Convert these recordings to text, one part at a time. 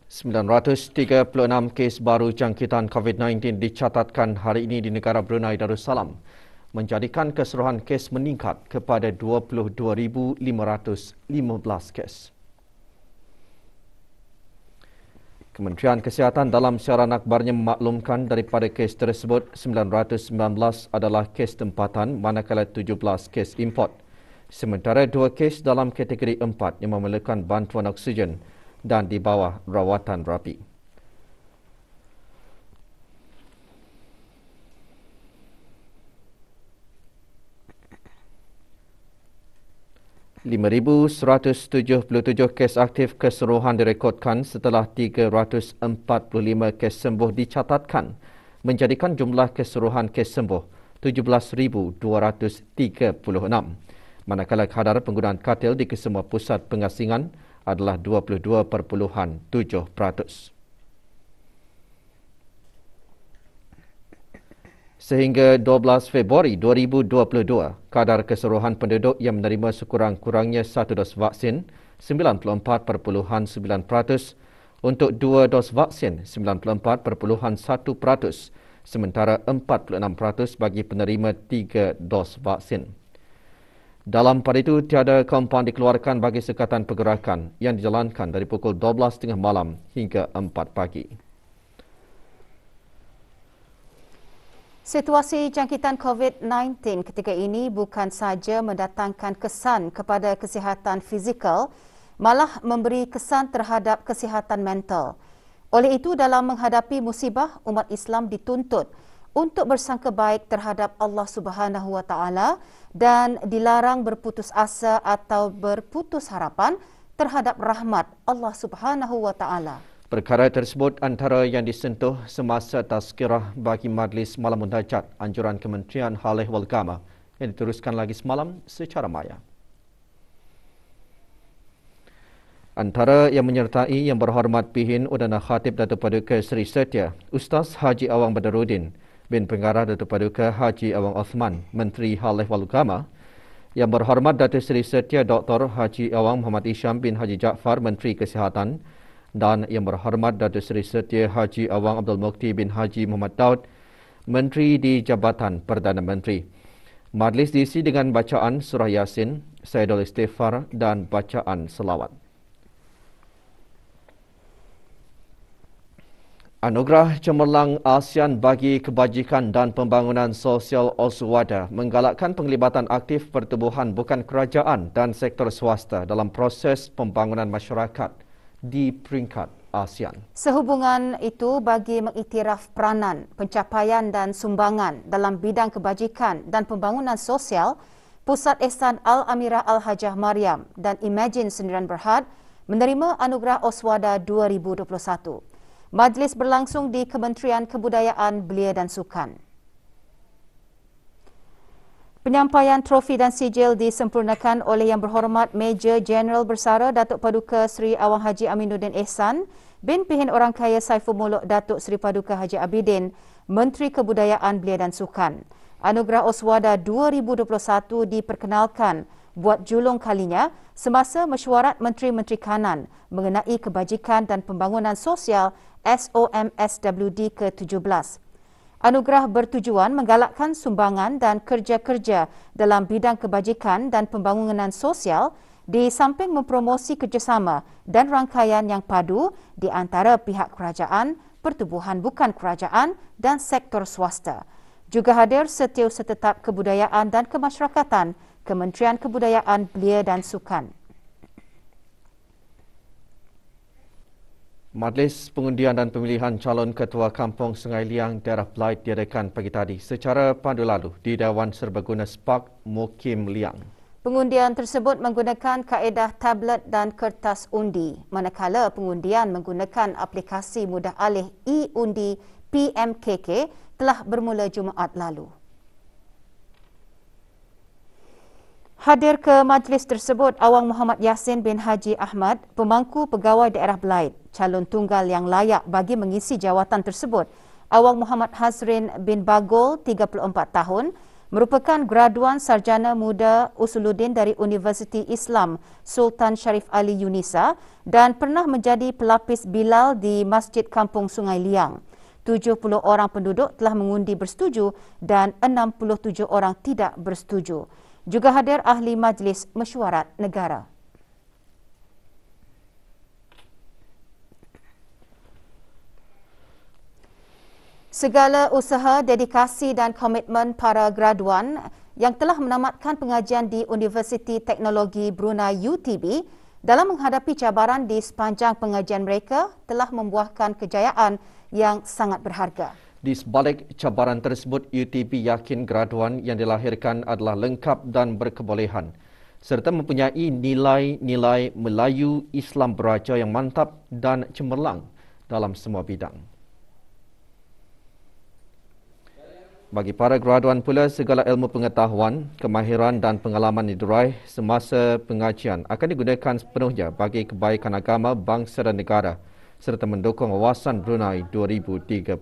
936 kes baru jangkitan COVID-19 dicatatkan hari ini di negara Brunei Darussalam, menjadikan keseluruhan kes meningkat kepada 22,515 kes. Kementerian Kesihatan dalam siaran akhbarnya memaklumkan daripada kes tersebut, 919 adalah kes tempatan manakala 17 kes import. Sementara 2 kes dalam kategori 4 yang memerlukan bantuan oksigen dan di bawah rawatan rapi. ...5,177 kes aktif keseluruhan direkodkan setelah 345 kes sembuh dicatatkan, menjadikan jumlah keseluruhan kes sembuh 17,236. Manakala kadar penggunaan katil di kesemua pusat pengasingan adalah 22.7%. Sehingga 12 Februari 2022, kadar keseluruhan penduduk yang menerima sekurang-kurangnya 1 dos vaksin 94.9%, untuk 2 dos vaksin 94.1%, sementara 46% bagi penerima 3 dos vaksin. Dalam pada itu, tiada kompaun dikeluarkan bagi sekatan pergerakan yang dijalankan dari pukul 12.30 malam hingga 4 pagi. Situasi jangkitan COVID-19 ketika ini bukan sahaja mendatangkan kesan kepada kesihatan fizikal, malah memberi kesan terhadap kesihatan mental. Oleh itu, dalam menghadapi musibah, umat Islam dituntut untuk bersangka baik terhadap Allah Subhanahu Wa Taala dan dilarang berputus asa atau berputus harapan terhadap rahmat Allah Subhanahu Wa Taala. Perkara tersebut antara yang disentuh semasa tazkirah bagi Majlis Malam Munajat Anjuran Kementerian Hal Ehwal Agama yang diteruskan lagi semalam secara maya. Antara yang menyertai Yang Berhormat Pihin Udana Khatib Datuk Paduka Seri Setia, Ustaz Haji Awang Badaruddin bin Pengarah Datuk Paduka Haji Awang Osman, Menteri Hal Ehwal Agama, Yang Berhormat Datuk Seri Setia Dr. Haji Awang Muhammad Isham bin Haji Jaafar, Menteri Kesihatan, dan Yang Berhormat Datuk Seri Setia Haji Awang Abdul Mukti bin Haji Muhammad Daud, Menteri di Jabatan Perdana Menteri. Majlis diisi dengan bacaan Surah Yasin, Sayyidul Istighfar dan bacaan selawat. Anugerah Cemerlang ASEAN bagi Kebajikan dan Pembangunan Sosial Oswada menggalakkan penglibatan aktif pertubuhan bukan kerajaan dan sektor swasta dalam proses pembangunan masyarakat di peringkat ASEAN. Sehubungan itu, bagi mengiktiraf peranan, pencapaian dan sumbangan dalam bidang kebajikan dan pembangunan sosial, Pusat Ihsan Al-Amirah Al-Hajjah Mariam dan Imagine Sendirian Berhad menerima Anugerah Oswada 2021. Majlis berlangsung di Kementerian Kebudayaan, Belia dan Sukan. Penyampaian trofi dan sijil disempurnakan oleh Yang Berhormat Major Jeneral Bersara Datuk Paduka Seri Awang Haji Aminuddin Ehsan bin Pihin Orang Kaya Saiful Muluk Datuk Seri Paduka Haji Abidin, Menteri Kebudayaan, Belia dan Sukan. Anugerah Oswada 2021 diperkenalkan buat julung kalinya semasa mesyuarat Menteri-Menteri Kanan mengenai Kebajikan dan Pembangunan Sosial SOMSWD ke-17. Anugerah bertujuan menggalakkan sumbangan dan kerja-kerja dalam bidang kebajikan dan pembangunan sosial di samping mempromosi kerjasama dan rangkaian yang padu di antara pihak kerajaan, pertubuhan bukan kerajaan dan sektor swasta. Juga hadir Setiausaha Kebudayaan dan Kemasyarakatan, Kementerian Kebudayaan, Belia dan Sukan. Majlis Pengundian dan Pemilihan Calon Ketua Kampung Sungai Liang, Daerah Belait diadakan pagi tadi secara pandu lalu di Dewan Serbaguna Spark Mukim Liang. Pengundian tersebut menggunakan kaedah tablet dan kertas undi, manakala pengundian menggunakan aplikasi mudah alih e-undi PMKK telah bermula Jumaat lalu. Hadir ke majlis tersebut Awang Muhammad Yassin bin Haji Ahmad, pemangku pegawai daerah Belait, calon tunggal yang layak bagi mengisi jawatan tersebut. Awang Muhammad Hazrin bin Bagol, 34 tahun, merupakan graduan sarjana muda Usuluddin dari Universiti Islam Sultan Sharif Ali Yunisa dan pernah menjadi pelapis Bilal di Masjid Kampung Sungai Liang. 70 orang penduduk telah mengundi bersetuju dan 67 orang tidak bersetuju. Juga hadir ahli Majlis Mesyuarat Negara. Segala usaha, dedikasi dan komitmen para graduan yang telah menamatkan pengajian di Universiti Teknologi Brunei UTB dalam menghadapi cabaran di sepanjang pengajian mereka telah membuahkan kejayaan yang sangat berharga. Di sebalik cabaran tersebut, UTB yakin graduan yang dilahirkan adalah lengkap dan berkebolehan serta mempunyai nilai-nilai Melayu Islam beraja yang mantap dan cemerlang dalam semua bidang. Bagi para graduan pula, segala ilmu pengetahuan, kemahiran dan pengalaman diraih semasa pengajian akan digunakan sepenuhnya bagi kebaikan agama, bangsa dan negara serta mendukung wawasan Brunei 2035.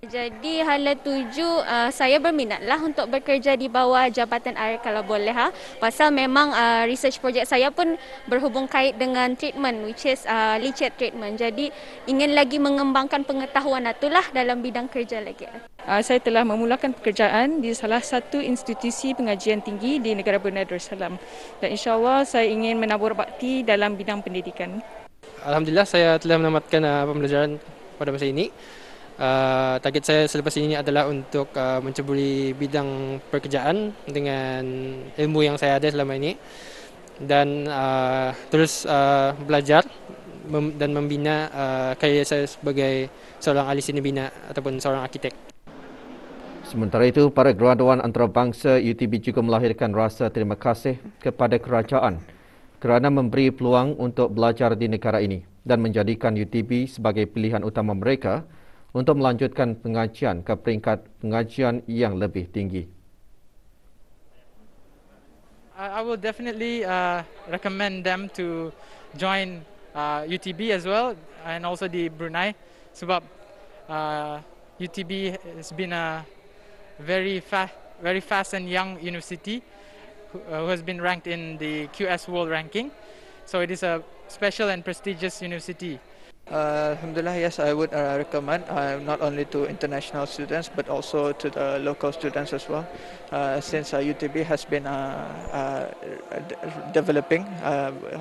Jadi hala tuju saya berminatlah untuk bekerja di bawah Jabatan Air kalau boleh pasal memang research project saya pun berhubung kait dengan treatment which is leachate treatment. Jadi ingin lagi mengembangkan pengetahuan itulah dalam bidang kerja lagi. Saya telah memulakan pekerjaan di salah satu institusi pengajian tinggi di negara Brunei Darussalam dan insya-Allah saya ingin menabur bakti dalam bidang pendidikan. Alhamdulillah saya telah menamatkan pembelajaran pada masa ini. Target saya selepas ini adalah untuk menceburi bidang pekerjaan dengan ilmu yang saya ada selama ini dan terus belajar dan membina karya saya sebagai seorang ahli seni bina ataupun seorang arkitek. Sementara itu, para graduan antarabangsa UTB juga melahirkan rasa terima kasih kepada kerajaan kerana memberi peluang untuk belajar di negara ini dan menjadikan UTB sebagai pilihan utama mereka untuk melanjutkan pengajian ke peringkat pengajian yang lebih tinggi. I will definitely recommend them to join UTB as well and also the Brunei sebab UTB has been a very fast and young university who has been ranked in the QS World Ranking. So it is a special and prestigious university. Alhamdulillah, yes, I would recommend not only to international students but also to the local students as well. Since UTB has been developing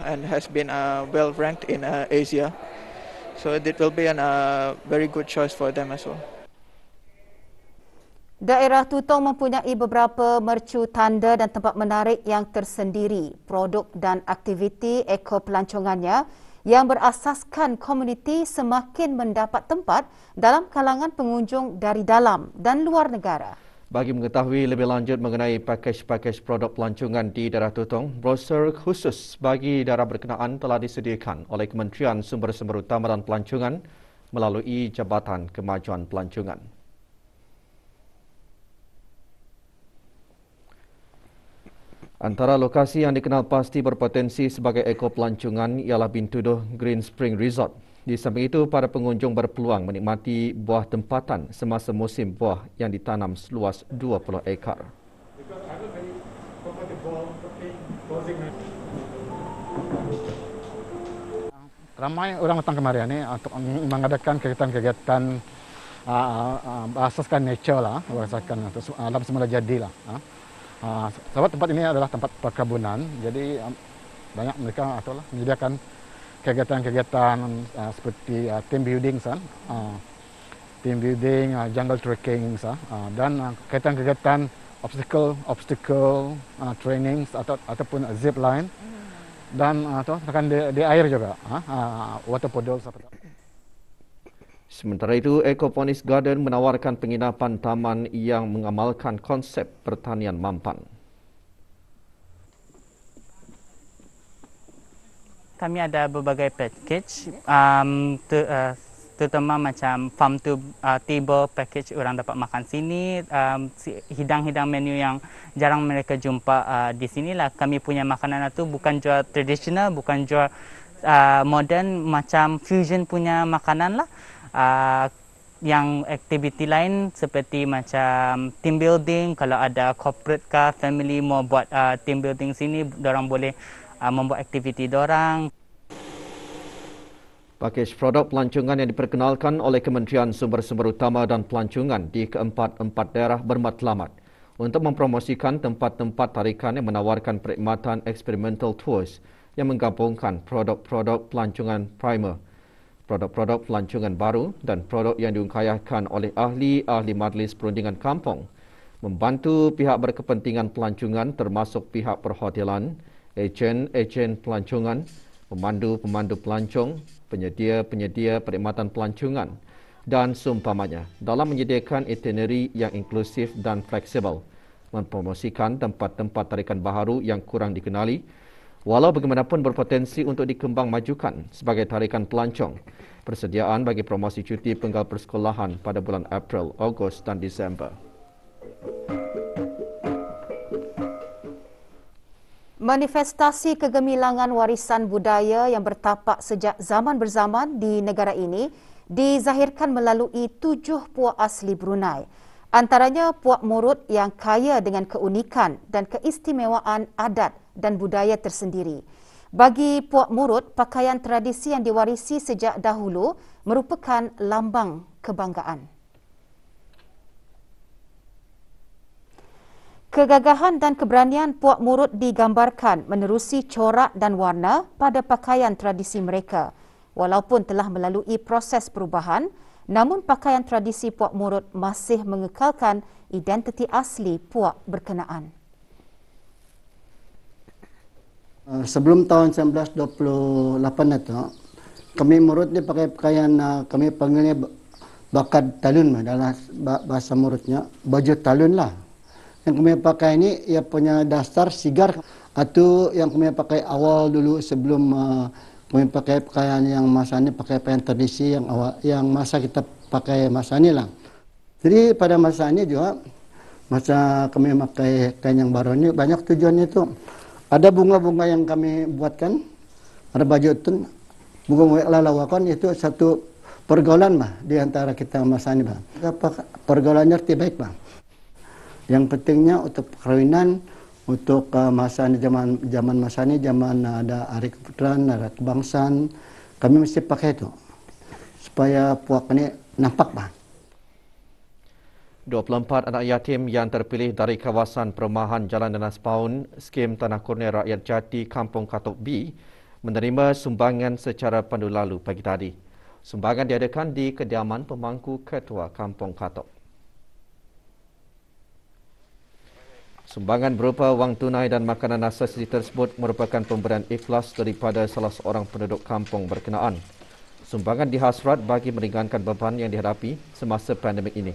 and has been well ranked in Asia, so it will be a very good choice for them as well. Daerah Tutong mempunyai beberapa mercu tanda dan tempat menarik yang tersendiri, produk dan aktiviti ekopelancongannya yang berasaskan komuniti semakin mendapat tempat dalam kalangan pengunjung dari dalam dan luar negara. Bagi mengetahui lebih lanjut mengenai pakej-pakej produk pelancongan di daerah Tutong, brosur khusus bagi daerah berkenaan telah disediakan oleh Kementerian Sumber-Sumber Utama dan Pelancongan melalui Jabatan Kemajuan Pelancongan. Antara lokasi yang dikenal pasti berpotensi sebagai ekopelancongan ialah Bintuduh Green Spring Resort. Di samping itu, para pengunjung berpeluang menikmati buah tempatan semasa musim buah yang ditanam seluas 20 ekar. Ramai orang datang kemari ini untuk mengadakan kegiatan-kegiatan berasaskan nature lah, berasaskan alam semula jadi lah. Sebab tempat ini adalah tempat perkebunan, jadi banyak mereka menyediakan kegiatan-kegiatan seperti team building, jungle trekking, dan kegiatan-kegiatan obstacle training ataupun zip line dan akan di air juga, water puddle. Sementara itu, Ecoponis Garden menawarkan penginapan taman yang mengamalkan konsep pertanian mampan. Kami ada berbagai package, terutama macam farm to table package, orang dapat makan sini, hidang-hidang menu yang jarang mereka jumpa di sini lah. Kami punya makanan itu bukan jual tradisional, bukan jual modern macam fusion punya makanan lah. Yang aktiviti lain seperti macam team building, kalau ada corporate ke family mau buat team building sini, dorang boleh membuat aktiviti dorang. Pakej produk pelancongan yang diperkenalkan oleh Kementerian Sumber-Sumber Utama dan Pelancongan di keempat-empat daerah bermatlamat untuk mempromosikan tempat-tempat tarikan yang menawarkan perkhidmatan experimental tours yang menggabungkan produk-produk pelancongan primer, produk-produk pelancongan baru dan produk yang diungkayahkan oleh ahli-ahli Majlis Perundingan Kampung, membantu pihak berkepentingan pelancongan termasuk pihak perhotelan, ejen-ejen pelancongan, pemandu-pemandu pelancong, penyedia-penyedia perkhidmatan pelancongan dan seumpamanya dalam menyediakan itinerary yang inklusif dan fleksibel, mempromosikan tempat-tempat tarikan baharu yang kurang dikenali, walau bagaimanapun berpotensi untuk dikembang majukan sebagai tarikan pelancong. Persediaan bagi promosi cuti penggal persekolahan pada bulan April, Ogos dan Disember. Manifestasi kegemilangan warisan budaya yang bertapak sejak zaman berzaman di negara ini dizahirkan melalui 7 puak asli Brunei. Antaranya Puak Murut yang kaya dengan keunikan dan keistimewaan adat dan budaya tersendiri. Bagi Puak Murut, pakaian tradisi yang diwarisi sejak dahulu merupakan lambang kebanggaan. Kegagahan dan keberanian Puak Murut digambarkan menerusi corak dan warna pada pakaian tradisi mereka. Walaupun telah melalui proses perubahan, namun pakaian tradisi Puak Murut masih mengekalkan identiti asli puak berkenaan. Sebelum tahun 1928 itu, kami Murut dia pakai pakaian, kami panggilnya bakad talun dalam bahasa Murutnya, baju talun lah. Yang kami pakai ini ia punya dasar sigar, atau yang kami pakai awal dulu sebelum kami pakai pakaian yang masa ini, pakai pakaian tradisi yang awal, yang masa kita pakai masa ini lah. Jadi pada masa ini juga, masa kami pakai kain yang baru ini, banyak tujuannya itu. Ada bunga-bunga yang kami buatkan, ada baju itu, bunga lalawakan itu satu pergaulan bah di antara kita masa ini bah. Pergaulannya arti baik bah. Yang pentingnya untuk perkawinan, untuk masa ini, zaman masa ini, zaman ada hari keputusan, ada kebangsaan, kami mesti pakai itu supaya puak ini nampak bah. 24 anak yatim yang terpilih dari kawasan perumahan Jalan Danas Paun, skim Tanah Kurnia Rakyat Jati Kampung Katok B, menerima sumbangan secara pandu lalu pagi tadi. Sumbangan diadakan di kediaman pemangku Ketua Kampung Katok. Sumbangan berupa wang tunai dan makanan asasi tersebut merupakan pemberian ikhlas daripada salah seorang penduduk kampung berkenaan. Sumbangan dihasrat bagi meringankan beban yang dihadapi semasa pandemik ini,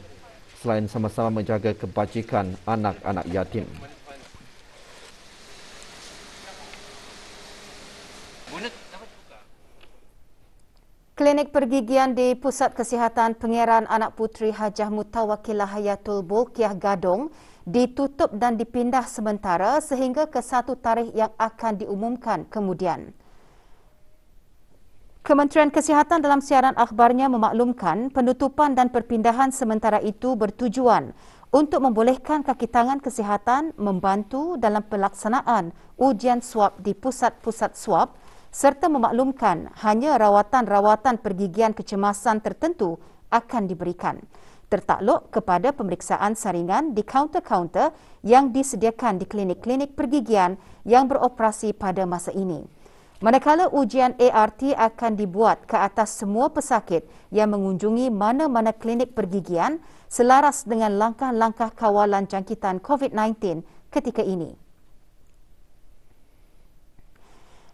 selain sama-sama menjaga kebajikan anak-anak yatim. Klinik pergigian di Pusat Kesihatan Pengeran Anak Puteri Hajah Mutawakilah Hayatul Bolkiah Gadong ditutup dan dipindah sementara sehingga ke satu tarikh yang akan diumumkan kemudian. Kementerian Kesihatan dalam siaran akhbarnya memaklumkan penutupan dan perpindahan sementara itu bertujuan untuk membolehkan kaki tangan kesihatan membantu dalam pelaksanaan ujian swab di pusat-pusat swab serta memaklumkan hanya rawatan-rawatan pergigian kecemasan tertentu akan diberikan, tertakluk kepada pemeriksaan saringan di kaunter-kaunter yang disediakan di klinik-klinik pergigian yang beroperasi pada masa ini. Manakala ujian ART akan dibuat ke atas semua pesakit yang mengunjungi mana-mana klinik pergigian selaras dengan langkah-langkah kawalan jangkitan COVID-19 ketika ini.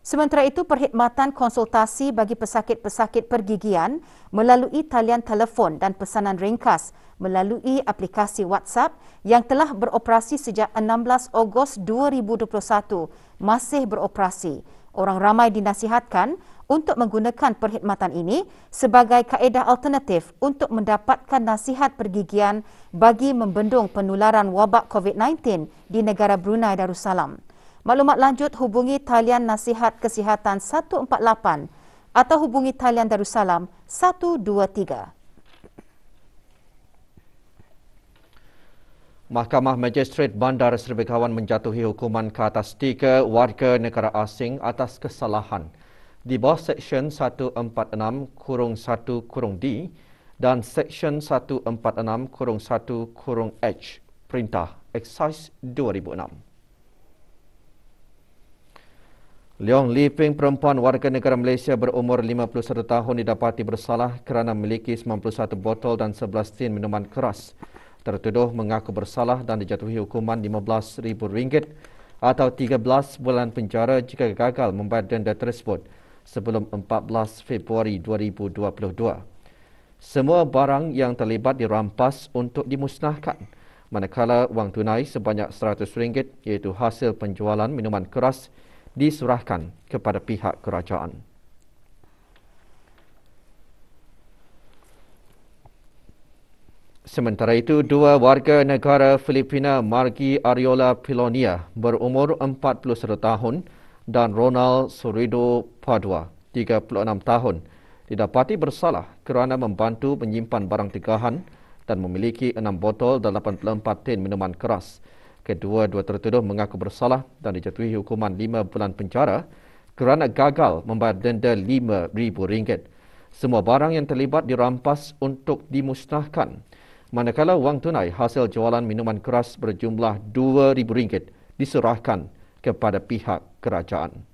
Sementara itu, perkhidmatan konsultasi bagi pesakit-pesakit pergigian melalui talian telefon dan pesanan ringkas melalui aplikasi WhatsApp yang telah beroperasi sejak 16 Ogos 2021 masih beroperasi. Orang ramai dinasihatkan untuk menggunakan perkhidmatan ini sebagai kaedah alternatif untuk mendapatkan nasihat pergigian bagi membendung penularan wabak COVID-19 di negara Brunei Darussalam. Maklumat lanjut hubungi talian Nasihat Kesihatan 148 atau hubungi talian Darussalam 123. Mahkamah Magistrate Bandar Seri Begawan menjatuhi hukuman ke atas 3 warga negara asing atas kesalahan di bawah Seksyen 146-1-D dan Seksyen 146-1-H Perintah Eksais 2006. Leong Liping, perempuan warga negara Malaysia berumur 51 tahun didapati bersalah kerana memiliki 91 botol dan 11 tin minuman keras. Tertuduh mengaku bersalah dan dijatuhi hukuman RM15,000 atau 13 bulan penjara jika gagal membayar denda tersebut sebelum 14 Februari 2022. Semua barang yang terlibat dirampas untuk dimusnahkan, manakala wang tunai sebanyak RM100 iaitu hasil penjualan minuman keras diserahkan kepada pihak kerajaan. Sementara itu, 2 warga negara Filipina Margie Ariola Pilonia berumur 41 tahun dan Ronald Sorido Padua 36 tahun didapati bersalah kerana membantu menyimpan barang tegahan dan memiliki 6 botol dan 84 tin minuman keras. Kedua-dua tertuduh mengaku bersalah dan dijatuhi hukuman 5 bulan penjara kerana gagal membayar denda RM5,000. Semua barang yang terlibat dirampas untuk dimusnahkan, manakala wang tunai hasil jualan minuman keras berjumlah RM2,000 diserahkan kepada pihak kerajaan.